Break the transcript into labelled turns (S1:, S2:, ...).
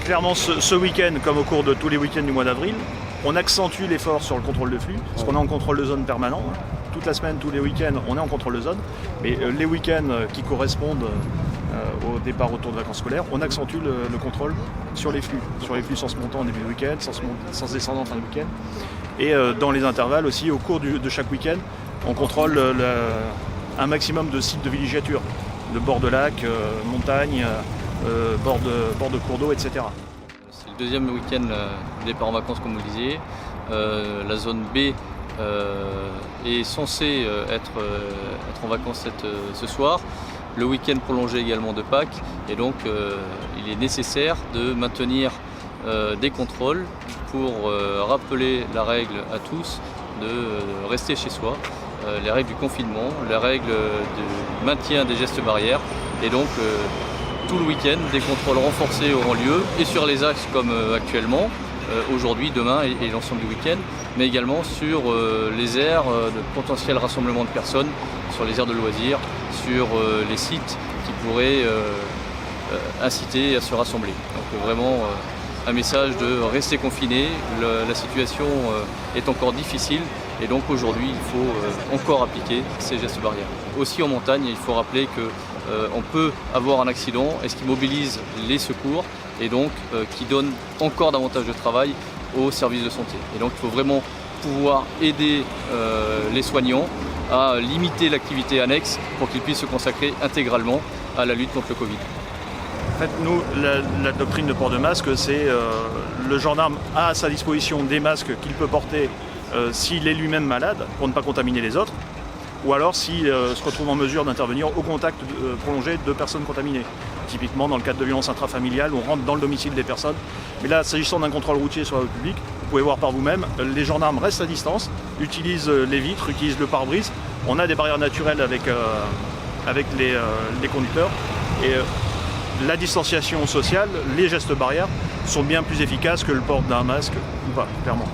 S1: clairement, ce week-end, comme au cours de tous les week-ends du mois d'avril, on accentue l'effort sur le contrôle de flux, parce qu'on est en contrôle de zone permanent. Toute la semaine, tous les week-ends, on est en contrôle de zone. Mais les week-ends qui correspondent au départ autour de vacances scolaires, on accentue le contrôle sur les flux sans se montant en début de week-end, sans se descendre en fin de week-end. Et dans les intervalles aussi, au cours de chaque week-end, on contrôle un maximum de sites de villégiature, de bords de lac, montagnes, bords de cours d'eau, etc.
S2: C'est le deuxième week-end du départ en vacances, comme vous le disiez. La zone B est censée être en vacances ce soir. Le week-end prolongé également de Pâques. Et donc, il est nécessaire de maintenir des contrôles pour rappeler la règle à tous de rester chez soi. Les règles du confinement, les règles du maintien des gestes barrières. Et donc, tout le week-end, des contrôles renforcés auront lieu, et sur les axes comme actuellement, aujourd'hui, demain et l'ensemble du week-end, mais également sur les aires de potentiel rassemblement de personnes, sur les aires de loisirs, sur les sites qui pourraient inciter à se rassembler. Donc vraiment un message de rester confiné. La situation est encore difficile, et donc aujourd'hui il faut encore appliquer ces gestes barrières. Aussi en montagne, il faut rappeler qu'on peut avoir un accident, et ce qui mobilise les secours, et donc qui donne encore davantage de travail aux services de santé. Et donc il faut vraiment pouvoir aider les soignants à limiter l'activité annexe pour qu'ils puissent se consacrer intégralement à la lutte contre le Covid.
S1: En fait, nous, la doctrine de port de masque, c'est le gendarme a à sa disposition des masques qu'il peut porter s'il est lui-même malade, pour ne pas contaminer les autres, ou alors s'il se retrouve en mesure d'intervenir au contact prolongé de personnes contaminées. Typiquement dans le cadre de violences intrafamiliales, on rentre dans le domicile des personnes. Mais là, s'agissant d'un contrôle routier sur la voie publique, vous pouvez voir par vous-même, les gendarmes restent à distance, utilisent les vitres, utilisent le pare-brise. On a des barrières naturelles avec les conducteurs. Et la distanciation sociale, les gestes barrières sont bien plus efficaces que le port d'un masque ou pas, clairement.